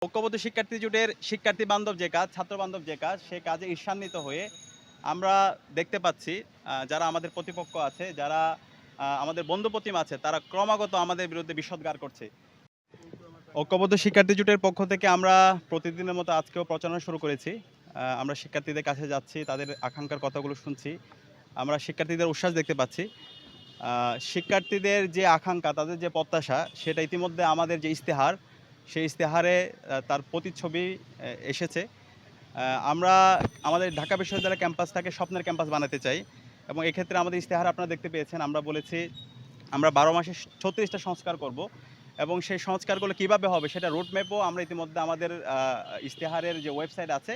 ঐক্যবদ্ধ শিক্ষার্থী জোটের শিক্ষার্থী বান্ধব যে কাজ, ছাত্র বান্ধব যে কাজ, সে কাজে ঈর্ষান্বিত হয়ে আমরা দেখতে পাচ্ছি যারা আমাদের প্রতিপক্ষ আছে, যারা আমাদের বন্ধুপ্রতিম আছে, তারা ক্রমাগত আমাদের বিরুদ্ধে বিষোদ্গার করছে। ঐক্যবদ্ধ শিক্ষার্থী জোটের পক্ষ থেকে আমরা প্রতিদিনের মতো আজকেও প্রচারণা শুরু করেছি। আমরা শিক্ষার্থীদের কাছে যাচ্ছি, তাদের আকাঙ্ক্ষার কথাগুলো শুনছি। আমরা শিক্ষার্থীদের উচ্ছ্বাস দেখতে পাচ্ছি। শিক্ষার্থীদের যে আকাঙ্ক্ষা, তাদের যে প্রত্যাশা, সেটা ইতিমধ্যে আমাদের যে ইশতেহার, সেই ইশতেহারে তার প্রতিচ্ছবি এসেছে। আমরা আমাদের ঢাকা বিশ্ববিদ্যালয় ক্যাম্পাসটাকে স্বপ্নের ক্যাম্পাস বানাতে চাই এবং এক্ষেত্রে আমাদের ইশতেহার আপনারা দেখতে পেয়েছেন। আমরা বলেছি আমরা ১২ মাসে ৩৬টা সংস্কার করব এবং সেই সংস্কারগুলো কীভাবে হবে সেটা রুটম্যাপও আমরা ইতিমধ্যে আমাদের ইশতেহারের যে ওয়েবসাইট আছে,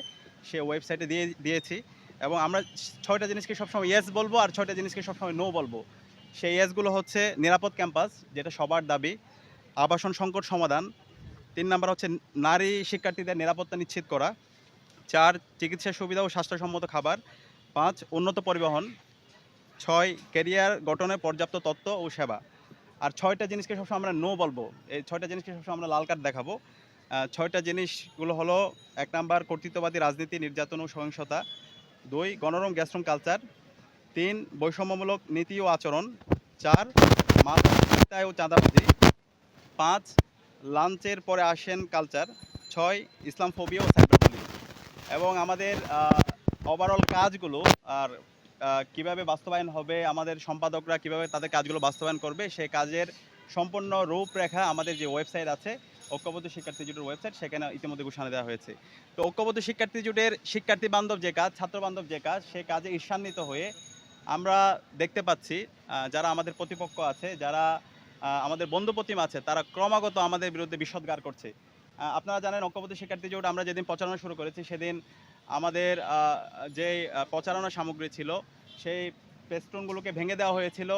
সেই ওয়েবসাইটে দিয়েছি এবং আমরা ৬টা জিনিসকে সবসময় ইয়েস বলবো আর ৬টা জিনিসকে সবসময় নো বলবো। সেই ইয়েসগুলো হচ্ছে নিরাপদ ক্যাম্পাস, যেটা সবার দাবি; আবাসন সংকট সমাধান; ৩ নাম্বার হচ্ছে নারী শিক্ষার্থীদের নিরাপত্তা নিশ্চিত করা; ৪ চিকিৎসা সুবিধা ও স্বাস্থ্যসম্মত খাবার; ৫ উন্নত পরিবহন; ৬ ক্যারিয়ার গঠনে পর্যাপ্ত তথ্য ও সেবা। আর ৬টা জিনিসকে সবসময় আমরা নো বলবো। এই ৬টা জিনিসকে সবসময় আমরা লাল কার্ড দেখাবো। ৬টা জিনিসগুলো হলো: ১ নাম্বার কর্তৃত্ববাদী রাজনীতি, নির্যাতন ও সহিংসতা; ২ গণরম গ্যাস্ট্রুম কালচার; ৩ বৈষম্যমূলক নীতি ও আচরণ; ৪ মাদক ও চাঁদাবাজি; ৫ লাঞ্চের পরে আসেন কালচার; ৬ ইসলাম ফোবিয়া ও সাইবার বুলিং। এবং আমাদের ওভারঅল কাজগুলো আর কিভাবে বাস্তবায়ন হবে, আমাদের সম্পাদকরা কিভাবে তাদের কাজগুলো বাস্তবায়ন করবে, সেই কাজের সম্পূর্ণ রূপরেখা আমাদের যে ওয়েবসাইট আছে, ঐক্যবদ্ধ শিক্ষার্থী জোটের ওয়েবসাইট, সেখানে ইতিমধ্যে ঘোষণা দেওয়া হয়েছে। তো ঐক্যবদ্ধ শিক্ষার্থী জোটের শিক্ষার্থী বান্ধব যে কাজ, ছাত্র বান্ধব যে কাজ, সেই কাজে ঈর্ষান্বিত হয়ে আমরা দেখতে পাচ্ছি যারা আমাদের প্রতিপক্ষ আছে, যারা আমাদের বন্ধুপ্রতিম আছে, তারা ক্রমাগত আমাদের বিরুদ্ধে বিষোদ্গার করছে। আপনারা জানেন ঐক্যবদ্ধ শিক্ষার্থী জোট আমরা যেদিন প্রচারণা শুরু করেছি, সেদিন আমাদের যেই প্রচারণা সামগ্রী ছিল, সেই পেস্টুনগুলোকে ভেঙে দেওয়া হয়েছিল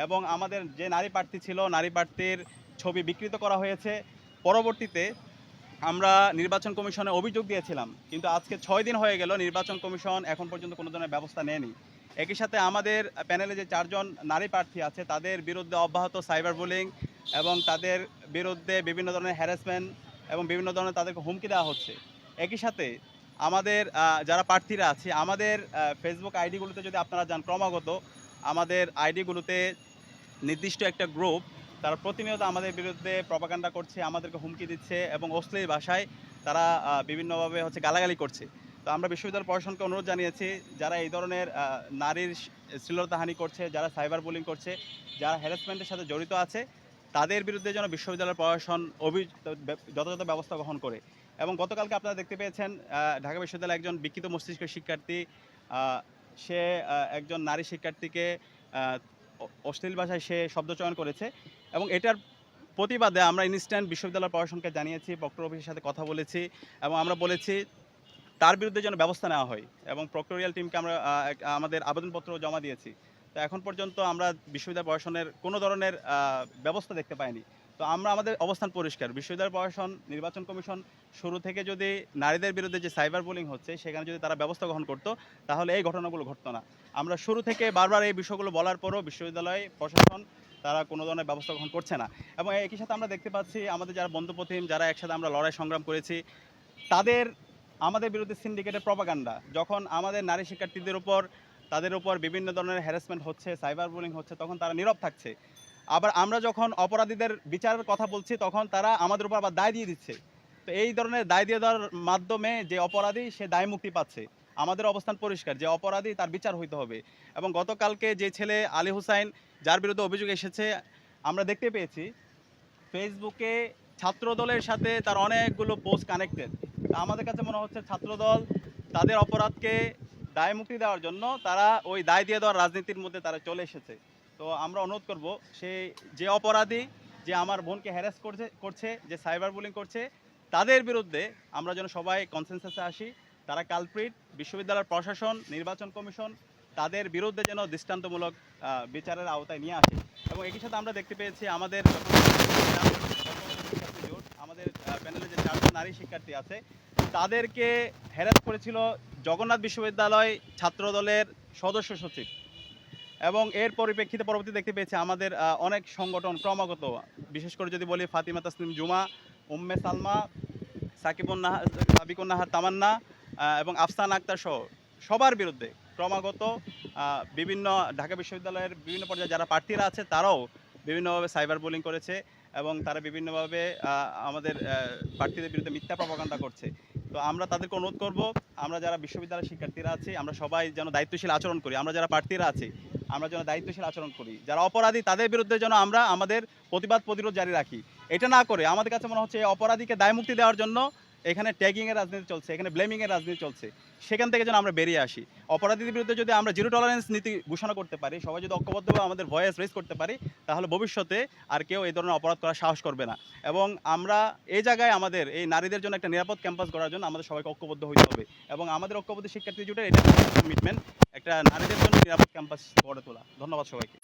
এবং আমাদের যে নারী প্রার্থী ছিল, নারী প্রার্থীর ছবি বিকৃত করা হয়েছে। পরবর্তীতে আমরা নির্বাচন কমিশনে অভিযোগ দিয়েছিলাম, কিন্তু আজকে ৬ দিন হয়ে গেল, নির্বাচন কমিশন এখন পর্যন্ত কোনো ধরনের ব্যবস্থা নেয়নি। একই সাথে আমাদের প্যানেলে যে ৪ জন নারী প্রার্থী আছে, তাদের বিরুদ্ধে অব্যাহত সাইবার বুলিং এবং তাদের বিরুদ্ধে বিভিন্ন ধরনের হ্যারাসমেন্ট এবং বিভিন্ন ধরনের তাদেরকে হুমকি দেওয়া হচ্ছে। একই সাথে আমাদের যারা প্রার্থীরা আছে, আমাদের ফেসবুক আইডিগুলোতে যদি আপনারা যান, ক্রমাগত আমাদের আইডিগুলোতে নির্দিষ্ট একটা গ্রুপ, তারা প্রতিনিয়ত আমাদের বিরুদ্ধে প্রপাগান্ডা করছে, আমাদেরকে হুমকি দিচ্ছে এবং অশ্লীল ভাষায় তারা বিভিন্নভাবে গালাগালি করছে। তো আমরা বিশ্ববিদ্যালয় প্রশাসনকে অনুরোধ জানিয়েছি, যারা এই ধরনের নারীর শ্লীলতাহানি করছে, যারা সাইবার বুলিং করছে, যারা হ্যারাসমেন্টের সাথে জড়িত আছে, তাদের বিরুদ্ধে যেন বিশ্ববিদ্যালয় প্রশাসন যথাযথ ব্যবস্থা গ্রহণ করে। এবং গতকালকে আপনারা দেখতে পেয়েছেন ঢাকা বিশ্ববিদ্যালয়ের একজন বিকৃত মস্তিষ্কের শিক্ষার্থী, সে একজন নারী শিক্ষার্থীকে অশ্লীল ভাষায় সে শব্দচয়ন করেছে এবং এটার প্রতিবাদে আমরা ইনস্ট্যান্ট বিশ্ববিদ্যালয় প্রশাসনকে জানিয়েছি, প্রক্টর অফিসের সাথে কথা বলেছি এবং আমরা বলেছি তার বিরুদ্ধে যেন ব্যবস্থা নেওয়া হয় এবং প্রক্টোরিয়াল টিমকে আমরা আমাদের আবেদনপত্র জমা দিয়েছি। তো এখন পর্যন্ত আমরা বিশ্ববিদ্যালয় প্রশাসনের কোনো ধরনের ব্যবস্থা দেখতে পাইনি। তো আমরা আমাদের অবস্থান পরিষ্কার, বিশ্ববিদ্যালয় প্রশাসন, নির্বাচন কমিশন শুরু থেকে যদি নারীদের বিরুদ্ধে যে সাইবার বুলিং হচ্ছে, সেখানে যদি তারা ব্যবস্থা গ্রহণ করতো, তাহলে এই ঘটনাগুলো ঘটতো না। আমরা শুরু থেকে বারবার এই বিষয়গুলো বলার পরও বিশ্ববিদ্যালয় প্রশাসন তারা কোনো ধরনের ব্যবস্থা গ্রহণ করছে না। এবং একই সাথে আমরা দেখতে পাচ্ছি আমাদের যারা বন্ধুপ্রতিম, যারা একসাথে আমরা লড়াই সংগ্রাম করেছি, তাদের আমাদের বিরুদ্ধে সিন্ডিকেটের প্রপাগান্ডা, যখন আমাদের নারী শিক্ষার্থীদের উপর, তাদের উপর বিভিন্ন ধরনের হ্যারাসমেন্ট হচ্ছে, সাইবার বুলিং হচ্ছে, তখন তারা নীরব থাকছে। আবার আমরা যখন অপরাধীদের বিচারের কথা বলছি, তখন তারা আমাদের উপর আবার দায় দিয়ে দিচ্ছে। তো এই ধরনের দায় দিয়ে দেওয়ার মাধ্যমে যে অপরাধী, সে দায় মুক্তি পাচ্ছে। আমাদের অবস্থান পরিষ্কার, যে অপরাধী তার বিচার হইতে হবে। এবং গতকালকে যে ছেলে আলী হুসাইন, যার বিরুদ্ধে অভিযোগ এসেছে, আমরা দেখতে পেয়েছি ফেসবুকে ছাত্রদলের সাথে তার অনেকগুলো পোস্ট কানেক্টেড। আমাদের কাছে মনে হচ্ছে ছাত্রদল তাদের অপরাধকে দায় মুক্তি দেওয়ার জন্য তারা ওই দায় দিয়ে দেওয়ার রাজনীতির মধ্যে তারা চলে এসেছে। তো আমরা অনুরোধ করব, সেই যে অপরাধী, যে আমার বোনকে হ্যারাস করছে, যে সাইবার বুলিং করছে, তাদের বিরুদ্ধে আমরা যেন সবাই কনসেনসাসে আসি। তারা কালপ্রিট, বিশ্ববিদ্যালয়ের প্রশাসন, নির্বাচন কমিশন তাদের বিরুদ্ধে যেন দৃষ্টান্তমূলক বিচারের আওতায় নিয়ে আসে। এবং একই সাথে আমরা দেখতে পেয়েছি আমাদের আমাদের প্যানেলে যে 4জন নারী শিক্ষার্থী আছে, তাদেরকে হ্যারাস করেছিল জগন্নাথ বিশ্ববিদ্যালয় ছাত্রদলের সদস্য সচিব। এবং এর পরিপ্রেক্ষিতে পরবর্তী দেখতে পেয়েছি আমাদের অনেক সংগঠন ক্রমাগত, বিশেষ করে যদি বলি ফাতিমা তাসনিম জুমা, উম্মে সালমা, সাবিকুন নাহার তামান্না এবং আফসানা আক্তার সহ সবার বিরুদ্ধে ক্রমাগত বিভিন্ন ঢাকা বিশ্ববিদ্যালয়ের বিভিন্ন পর্যায়ে যারা প্রার্থীরা আছে তারাও বিভিন্নভাবে সাইবার বুলিং করেছে এবং তারা বিভিন্নভাবে আমাদের প্রার্থীদের বিরুদ্ধে মিথ্যা প্রপাগান্ডা করছে। তো আমরা তাদেরকে অনুরোধ করব, আমরা যারা বিশ্ববিদ্যালয়ের শিক্ষার্থীরা আছি আমরা সবাই যেন দায়িত্বশীল আচরণ করি। আমরা যারা প্রার্থীরা আছি আমরা যেন দায়িত্বশীল আচরণ করি। যারা অপরাধী তাদের বিরুদ্ধে যেন আমরা আমাদের প্রতিরোধ জারি রাখি। এটা না করে আমাদের কাছে মনে হচ্ছে এই অপরাধীকে দায়মুক্তি দেওয়ার জন্য এখানে ট্যাগিংয়ের রাজনীতি চলছে, এখানে ব্লেমিংয়ের রাজনীতি চলছে। সেখান থেকে যেন আমরা বেরিয়ে আসি। অপরাধীদের বিরুদ্ধে যদি আমরা জিরো টলারেন্স নীতি ঘোষণা করতে পারি, সবাই যদি ঐক্যবদ্ধভাবে আমাদের ভয়েস রেজ করতে পারি, তাহলে ভবিষ্যতে আর কেউ এই ধরনের অপরাধ করার সাহস করবে না। এবং আমরা এই জায়গায় আমাদের এই নারীদের জন্য একটা নিরাপদ ক্যাম্পাস গড়ার জন্য আমাদের সবাইকে ঐক্যবদ্ধ হতে হবে এবং আমাদের ঐক্যবদ্ধ শিক্ষার্থী জোটের এটা কমিটমেন্ট, একটা নারীদের জন্য নিরাপদ ক্যাম্পাস গড়ে তোলা। ধন্যবাদ সবাইকে।